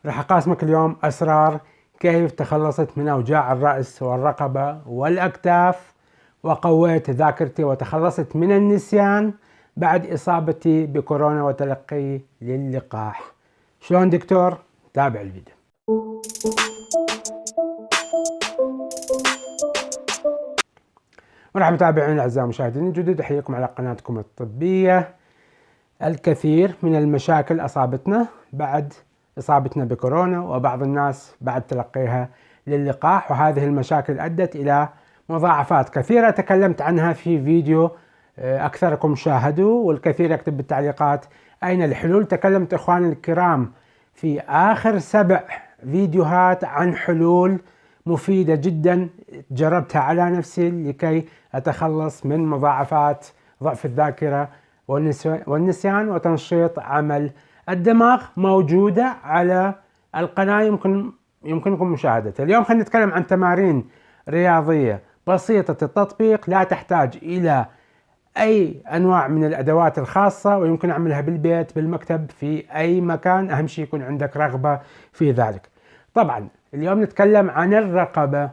راح أقاسمك اليوم أسرار كيف تخلصت من أوجاع الرأس والرقبة والأكتاف وقويت ذاكرتي وتخلصت من النسيان بعد إصابتي بكورونا وتلقي للقاح. شلون دكتور؟ تابع الفيديو. مرحبا متابعينا الأعزاء المشاهدين الجدد، أحييكم على قناتكم الطبية. الكثير من المشاكل أصابتنا بعد إصابتنا بكورونا وبعض الناس بعد تلقيها للقاح، وهذه المشاكل أدت إلى مضاعفات كثيرة تكلمت عنها في فيديو أكثركم شاهدوا، والكثير يكتب بالتعليقات أين الحلول. تكلمت إخواني الكرام في آخر 7 فيديوهات عن حلول مفيدة جدا جربتها على نفسي لكي أتخلص من مضاعفات ضعف الذاكرة والنسيان وتنشيط عمل الدماغ. موجودة على القناة، يمكنكم مشاهدتها. اليوم خلينا نتكلم عن تمارين رياضية بسيطة التطبيق، لا تحتاج إلى أي أنواع من الأدوات الخاصة، ويمكن أعملها بالبيت بالمكتب في أي مكان، أهم شيء يكون عندك رغبة في ذلك. طبعا اليوم نتكلم عن الرقبة.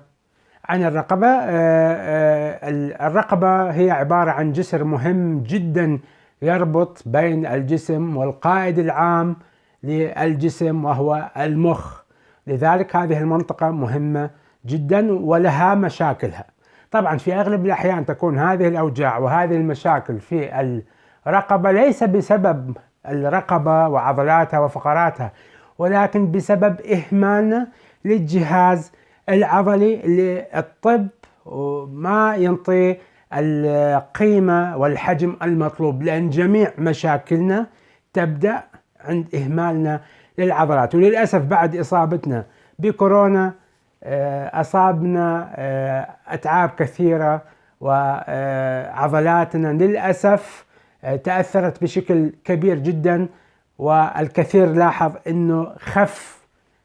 الرقبة هي عبارة عن جسر مهم جدا يربط بين الجسم والقائد العام للجسم وهو المخ، لذلك هذه المنطقة مهمة جدا ولها مشاكلها. طبعا في أغلب الأحيان تكون هذه الأوجاع وهذه المشاكل في الرقبة ليس بسبب الرقبة وعضلاتها وفقراتها، ولكن بسبب إهمالنا للجهاز العضلي اللي الطب ما ينطي القيمة والحجم المطلوب، لأن جميع مشاكلنا تبدأ عند إهمالنا للعضلات. وللأسف بعد إصابتنا بكورونا أصابنا أتعاب كثيرة، وعضلاتنا للأسف تأثرت بشكل كبير جدا، والكثير لاحظ أنه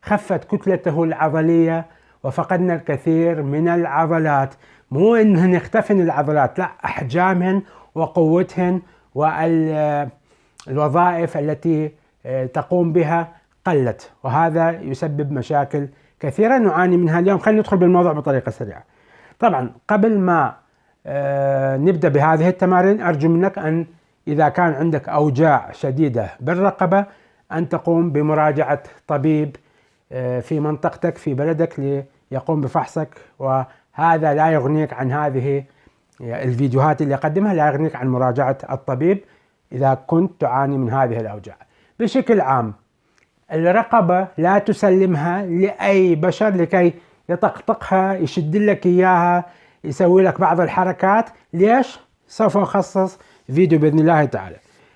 خفت كتلته العضلية وفقدنا الكثير من العضلات. مو أنهن اختفن العضلات، لا، أحجامهن وقوتهن والوظائف التي تقوم بها قلت، وهذا يسبب مشاكل كثيرة نعاني منها اليوم. خلينا ندخل بالموضوع بطريقة سريعة. طبعا قبل ما نبدأ بهذه التمارين أرجو منك أن إذا كان عندك أوجاع شديدة بالرقبة أن تقوم بمراجعة طبيب في منطقتك في بلدك ليقوم بفحصك، وهذا لا يغنيك عن هذه الفيديوهات اللي أقدمها، لا يغنيك عن مراجعة الطبيب إذا كنت تعاني من هذه الأوجاع. بشكل عام الرقبة لا تسلمها لأي بشر لكي يطقطقها، يشد لك إياها، يسوي لك بعض الحركات. ليش؟ سوف أخصص فيديو بإذن الله تعالى.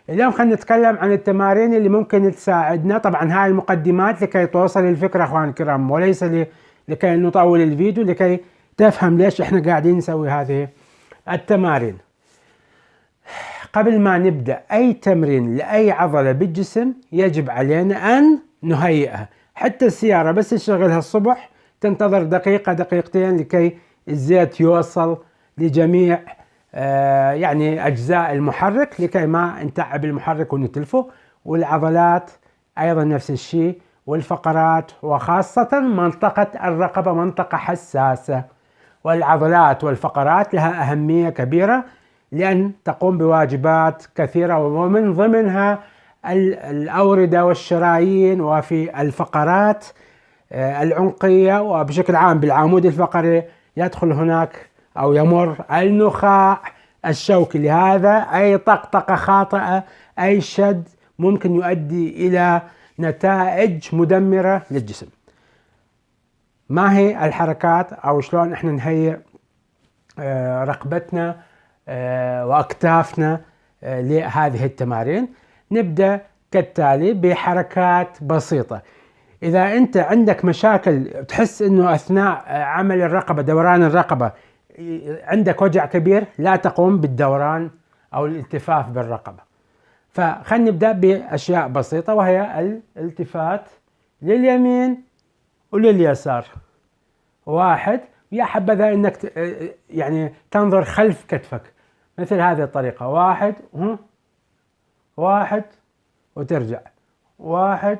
اليوم خلينا نتكلم عن التمارين اللي ممكن تساعدنا. طبعا هاي المقدمات لكي توصل الفكرة أخوان الكرام، وليس لكي نطول الفيديو، لكي تفهم ليش احنا قاعدين نسوي هذه التمارين. قبل ما نبدأ أي تمرين لأي عضلة بالجسم يجب علينا أن نهيئها. حتى السيارة بس نشغلها الصبح تنتظر دقيقة دقيقتين لكي الزيت يوصل لجميع يعني أجزاء المحرك، لكي ما نتعب المحرك ونتلفه. والعضلات أيضا نفس الشيء، والفقرات، وخاصة منطقة الرقبة منطقة حساسة، والعضلات والفقرات لها أهمية كبيرة لأن تقوم بواجبات كثيرة، ومن ضمنها الأوردة والشرايين، وفي الفقرات العنقية، وبشكل عام بالعمود الفقري يدخل هناك أو يمر النخاع الشوكي. لهذا أي طقطقة خاطئة، أي شد ممكن يؤدي إلى نتائج مدمرة للجسم. ما هي الحركات أو شلون إحنا نهيئ رقبتنا وأكتافنا لهذه التمارين؟ نبدأ كالتالي بحركات بسيطة. إذا أنت عندك مشاكل تحس أنه أثناء عمل الرقبة دوران الرقبة عندك وجع كبير، لا تقوم بالدوران أو الالتفاف بالرقبة. فخلينا نبدأ بأشياء بسيطة، وهي الالتفات لليمين ولليسار. 1، يا حبذا أنك يعني تنظر خلف كتفك مثل هذه الطريقة. 1 1 وترجع 1،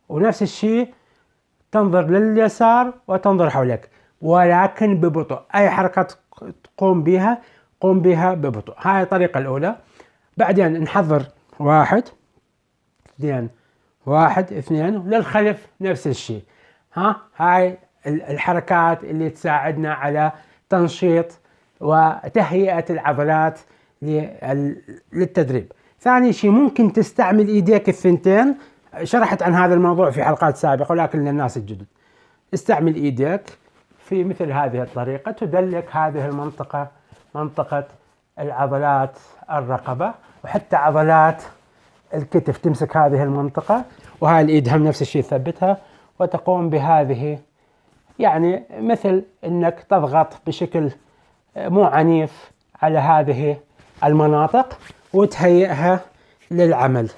ونفس الشيء تنظر لليسار وتنظر حولك، ولكن ببطء. أي حركة تقوم بها قوم بها ببطء. هاي الطريقة الأولى. بعدين نحضر 1 2 1 2، للخلف نفس الشيء. هاي الحركات اللي تساعدنا على تنشيط وتهيئة العضلات للتدريب. ثاني شيء ممكن تستعمل ايديك الثنتين، شرحت عن هذا الموضوع في حلقات سابقة ولكن للناس الجدد. استعمل ايديك في مثل هذه الطريقة، تدلك هذه المنطقة، منطقة العضلات الرقبة وحتى عضلات الكتف، تمسك هذه المنطقة، وهاي الإيد هم نفس الشيء تثبتها، وتقوم بهذه يعني مثل أنك تضغط بشكل مو عنيف على هذه المناطق وتهيئها للعمل.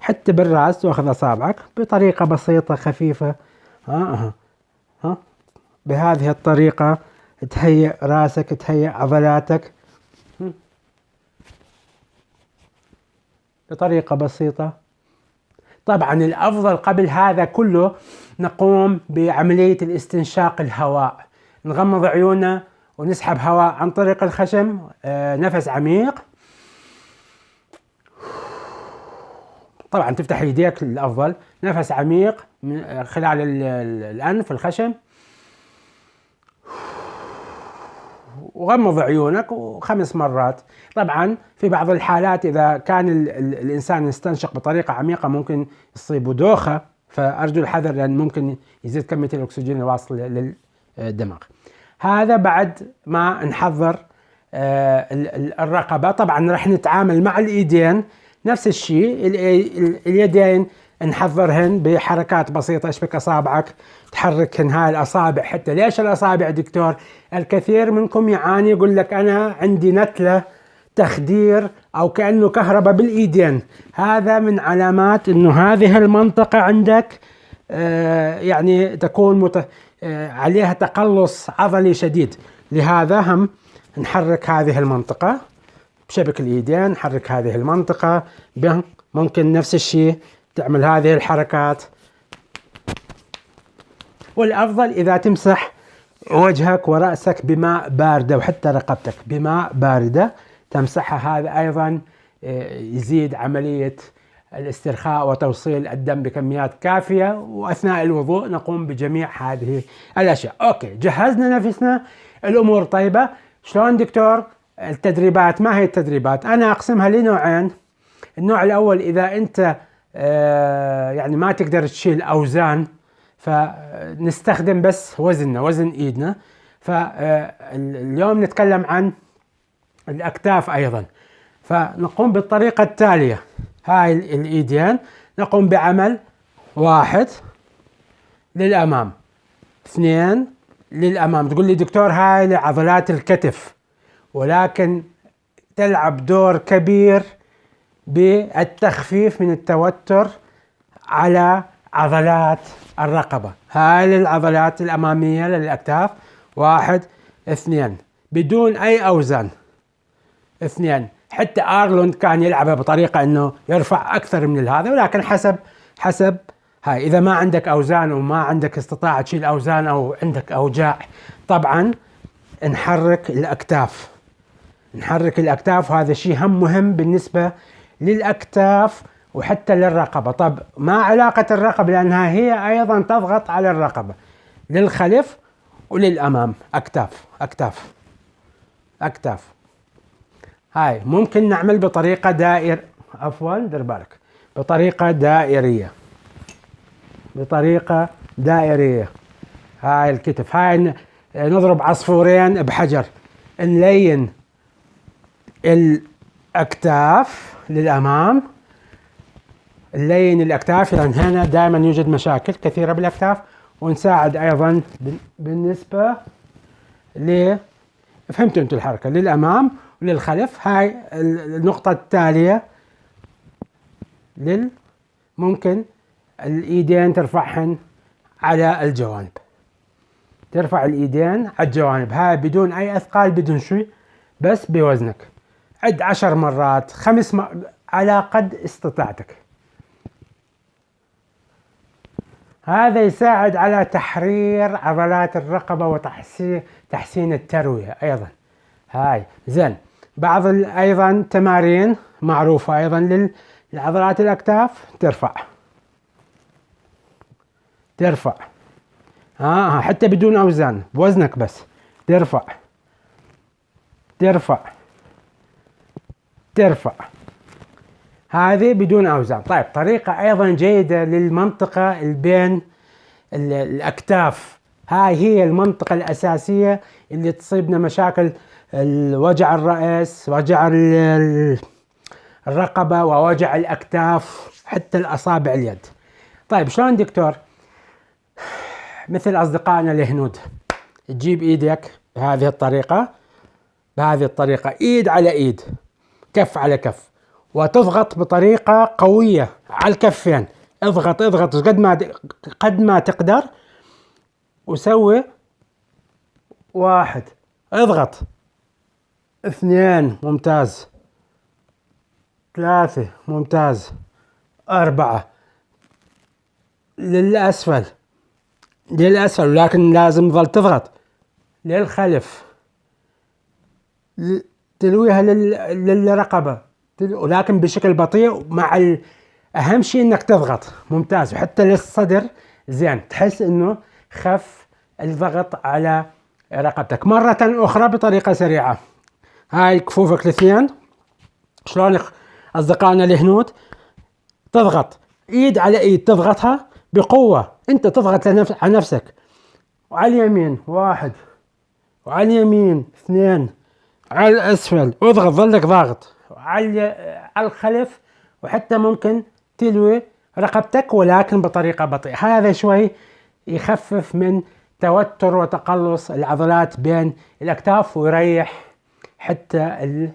حتى بالرأس تأخذ أصابعك بطريقة بسيطة خفيفة، بهذه الطريقة تهيئ راسك، تهيئ عضلاتك بطريقة بسيطة. طبعا الأفضل قبل هذا كله نقوم بعملية الاستنشاق الهواء، نغمض عيوننا ونسحب هواء عن طريق الخشم، نفس عميق. طبعا تفتح يديك الأفضل، نفس عميق من خلال الأنف الخشم، وغمض عيونك 5 مرات. طبعا في بعض الحالات إذا كان الإنسان يستنشق بطريقة عميقة ممكن يصيبه دوخة، فأرجو الحذر لأن ممكن يزيد كمية الأكسجين الواصل للدماغ. هذا بعد ما نحضر الرقبة. طبعا راح نتعامل مع الإيدين نفس الشيء. اليدين نحضرهن بحركات بسيطة، اشبك أصابعك تحركهن هاي الأصابع. حتى ليش الأصابع دكتور؟ الكثير منكم يعاني يقول لك أنا عندي نتلة، تخدير أو كأنه كهرباء بالإيدين. هذا من علامات أنه هذه المنطقة عندك يعني تكون عليها تقلص عضلي شديد. لهذا هم نحرك هذه المنطقة بشبك الإيدين، نحرك هذه المنطقة. ممكن نفس الشيء تعمل هذه الحركات. والأفضل إذا تمسح وجهك ورأسك بماء باردة، وحتى رقبتك بماء باردة تمسحها. هذا أيضا يزيد عملية الاسترخاء وتوصيل الدم بكميات كافية. وأثناء الوضوء نقوم بجميع هذه الأشياء. أوكي، جهزنا نفسنا، الأمور طيبة. شلون دكتور التدريبات؟ ما هي التدريبات؟ أنا أقسمها لنوعين. النوع الأول إذا أنت يعني ما تقدر تشيل أوزان، فنستخدم بس وزننا، وزن إيدنا. فاليوم نتكلم عن الأكتاف أيضا. فنقوم بالطريقة التالية. هاي الإيدين نقوم بعمل 1 للأمام، 2 للأمام. تقول لي دكتور هاي لعضلات الكتف، ولكن تلعب دور كبير بالتخفيف من التوتر على عضلات الرقبة. هاي للعضلات الأمامية للأكتاف. 1 2 بدون أي أوزان. 2. حتى أرلوند كان يلعبها بطريقة أنه يرفع أكثر من هذا، ولكن حسب هاي. إذا ما عندك أوزان وما عندك استطاعة تشيل أوزان أو عندك أوجاع، طبعا نحرك الأكتاف. نحرك الأكتاف، وهذا شيء هم مهم بالنسبة للأكتاف وحتى للرقبة. طب ما علاقة الرقبة؟ لأنها هي أيضا تضغط على الرقبة، للخلف وللأمام. أكتاف أكتاف أكتاف. هاي ممكن نعمل بطريقة دير بالك، بطريقة دائرية، بطريقة دائرية. هاي الكتف، هاي نضرب عصفورين بحجر، نلين الأكتاف للأمام، نلين الأكتاف لأن هنا دائما يوجد مشاكل كثيرة بالأكتاف. ونساعد أيضا بالنسبة فهمتوا أنتوا الحركة، للأمام وللخلف. هاي النقطة التالية ممكن الإيدين ترفعهن على الجوانب، ترفع الإيدين على الجوانب. هاي بدون أي أثقال، بدون شيء، بس بوزنك. عد 10 مرات، 5 مرات على قد استطاعتك. هذا يساعد على تحرير عضلات الرقبة وتحسين التروية أيضا. هاي زين. بعض أيضا تمارين معروفة أيضا لعضلات الأكتاف. ترفع حتى بدون أوزان، بوزنك بس ترفع هذه بدون أوزان. طيب طريقة أيضا جيدة للمنطقة بين الأكتاف، هاي هي المنطقة الأساسية اللي تصيبنا مشاكل وجع الرأس، وجع الرقبة، ووجع الأكتاف، حتى الأصابع اليد. طيب شلون دكتور؟ مثل أصدقائنا الهنود، تجيب إيدك بهذه الطريقة، إيد على إيد، كف على كف، وتضغط بطريقة قوية على الكفين. اضغط قد ما تقدر، وسوي 1، اضغط 2 ممتاز، 3 ممتاز، 4 للأسفل، ولكن لازم تظل تضغط للخلف، تلويها للرقبة، ولكن بشكل بطيء. مع أهم شيء إنك تضغط ممتاز، وحتى للصدر زين، تحس إنه خف الضغط على رقبتك. مرة أخرى بطريقة سريعة، هاي كفوفك الاثنين، شلون أصدقائنا الهنود، تضغط إيد على إيد، تضغطها بقوة، أنت تضغط على نفسك، وعلى اليمين 1، وعلى اليمين 2، على الأسفل، واضغط، ظلك ضاغط على الخلف، وحتى ممكن تلوي رقبتك ولكن بطريقة بطيئة. هذا شوي يخفف من توتر وتقلص العضلات بين الأكتاف، ويريح حتى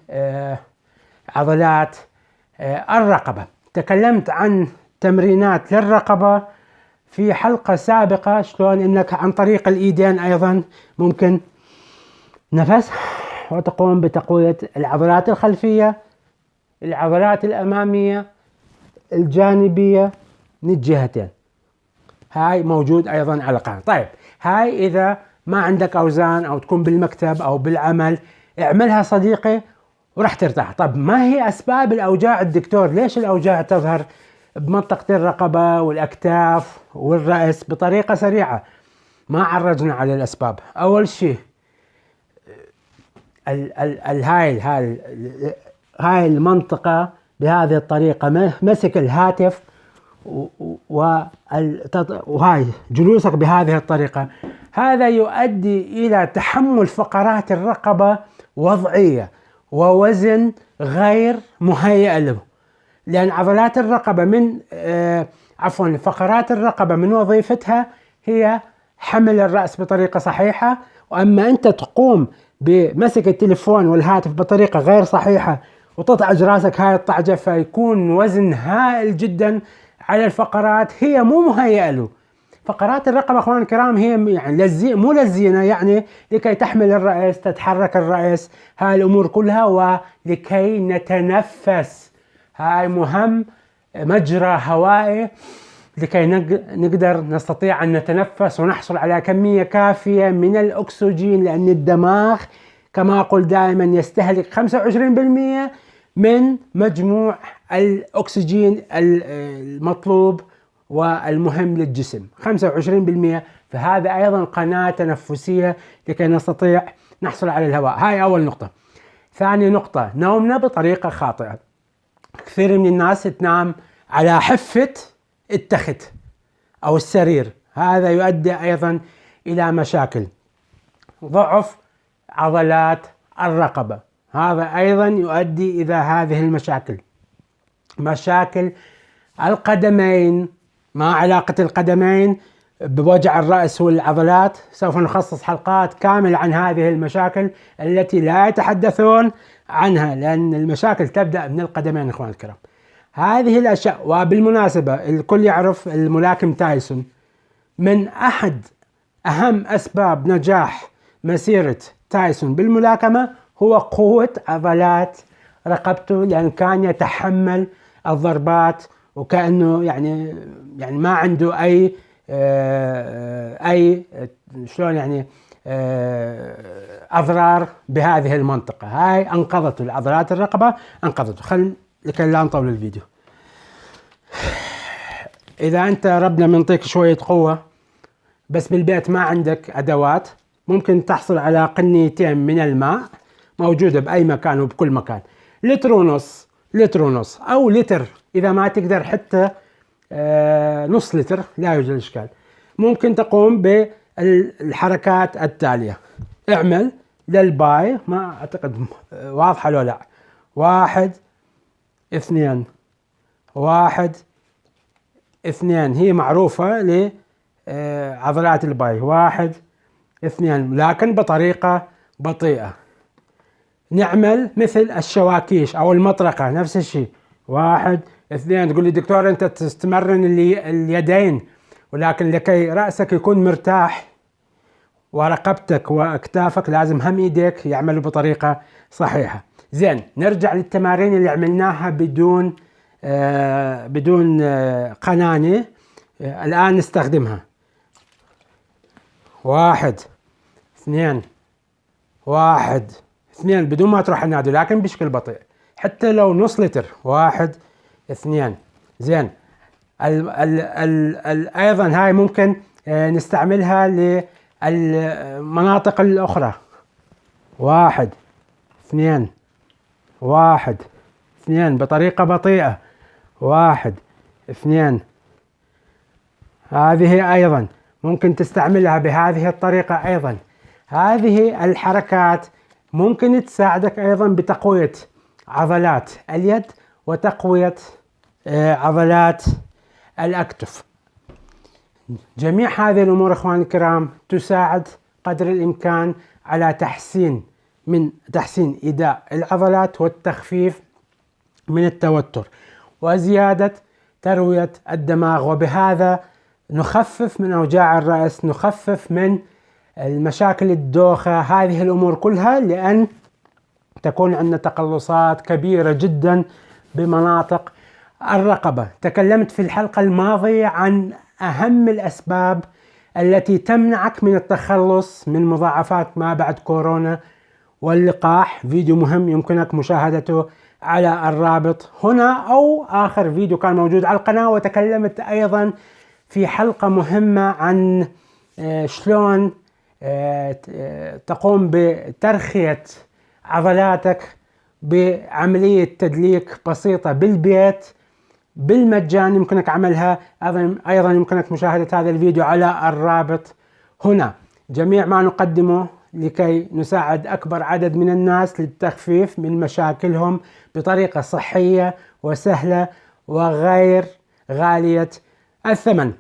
عضلات الرقبة. تكلمت عن تمرينات للرقبة في حلقة سابقة، شلون انك عن طريق الايدين ايضا ممكن نفس، وتقوم بتقوية العضلات الخلفية، العضلات الامامية، الجانبية من الجهتين. هاي موجود ايضا على القناة. طيب هاي اذا ما عندك اوزان او تكون بالمكتب او بالعمل، اعملها صديقي وراح ترتاح. طب ما هي اسباب الاوجاع الدكتور؟ ليش الاوجاع تظهر بمنطقة الرقبة والأكتاف والرأس؟ بطريقة سريعة، ما عرجنا على الأسباب. أول شيء هاي المنطقة بهذه الطريقة، مسك الهاتف وهاي جلوسك بهذه الطريقة، هذا يؤدي إلى تحمل فقرات الرقبة وضعية ووزن غير مهيئ له، لأن عضلات الرقبة فقرات الرقبة من وظيفتها هي حمل الرأس بطريقة صحيحة. وأما أنت تقوم بمسك التليفون والهاتف بطريقة غير صحيحة وتطعج رأسك هاي الطعجة، فيكون وزن هائل جدا على الفقرات هي مو مهيئة له. فقرات الرقبة أخوان الكرام هي يعني مو للزينة، يعني لكي تحمل الرأس، تتحرك الرأس، هاي الأمور كلها، ولكي نتنفس. هاي مهم، مجرى هوائي لكي نقدر نستطيع أن نتنفس ونحصل على كمية كافية من الأكسجين، لأن الدماغ كما أقول دائما يستهلك 25% من مجموع الأكسجين المطلوب والمهم للجسم، 25%. فهذا أيضا قناة تنفسية لكي نستطيع نحصل على الهواء. هاي أول نقطة. ثاني نقطة، نومنا بطريقة خاطئة. كثير من الناس تنام على حفة التخت أو السرير، هذا يؤدي أيضا إلى مشاكل ضعف عضلات الرقبة، هذا أيضا يؤدي إلى هذه المشاكل. مشاكل القدمين، ما علاقة القدمين بوجع الرأس والعضلات؟ سوف نخصص حلقات كاملة عن هذه المشاكل التي لا يتحدثون عنها، لأن المشاكل تبدأ من القدمين إخوان الكرام. هذه الأشياء، وبالمناسبة الكل يعرف الملاكم تايسون، من أحد أهم أسباب نجاح مسيرة تايسون بالملاكمة هو قوة عضلات رقبته، لأن كان يتحمل الضربات وكأنه يعني ما عنده أي أي شلون يعني أضرار بهذه المنطقة. هاي أنقذته لعضلات الرقبة، أنقذته. لكي لا نطول الفيديو، إذا أنت ربنا منطيك شوية قوة بس بالبيت ما عندك أدوات، ممكن تحصل على قنيتين من الماء موجودة بأي مكان وبكل مكان، لتر ونص أو لتر، إذا ما تقدر حتى نص لتر لا يوجد إشكال. ممكن تقوم بالحركات التالية. اعمل للباي، ما أعتقد واضحة لو لا. 1 2 1 2، هي معروفة لعضلات الباي. 1 2، لكن بطريقة بطيئة. نعمل مثل الشواكيش أو المطرقة، نفس الشيء. 1 2. تقول لي دكتور أنت تستمرن اليدين، ولكن لكي رأسك يكون مرتاح ورقبتك وأكتافك لازم هم إيديك يعملوا بطريقة صحيحة. زين، نرجع للتمارين اللي عملناها بدون قنانة. الآن نستخدمها. 1 2 1 2 بدون ما تروح النادي، لكن بشكل بطيء، حتى لو نص لتر. 1 2. زين، أيضا هاي ممكن نستعملها للمناطق الأخرى. 1 2 1 2 بطريقة بطيئة. 1 2. هذه أيضا ممكن تستعملها بهذه الطريقة. أيضا هذه الحركات ممكن تساعدك أيضا بتقوية عضلات اليد وتقوية عضلات الأكتف. جميع هذه الأمور إخواني الكرام تساعد قدر الإمكان على تحسين إيداء العضلات والتخفيف من التوتر وزيادة تروية الدماغ، وبهذا نخفف من أوجاع الرأس، نخفف من المشاكل الدوخة، هذه الأمور كلها، لأن تكون عندنا تقلصات كبيرة جدا بمناطق الرقبة. تكلمت في الحلقة الماضية عن أهم الأسباب التي تمنعك من التخلص من مضاعفات ما بعد كورونا واللقاح. فيديو مهم يمكنك مشاهدته على الرابط هنا، أو آخر فيديو كان موجود على القناة. وتكلمت أيضا في حلقة مهمة عن شلون تقوم بترخية عضلاتك بعملية تدليك بسيطة بالبيت بالمجان، يمكنك عملها. أيضا يمكنك مشاهدة هذا الفيديو على الرابط هنا. جميع ما نقدمه لكي نساعد أكبر عدد من الناس للتخفيف من مشاكلهم بطريقة صحية وسهلة وغير غالية الثمن.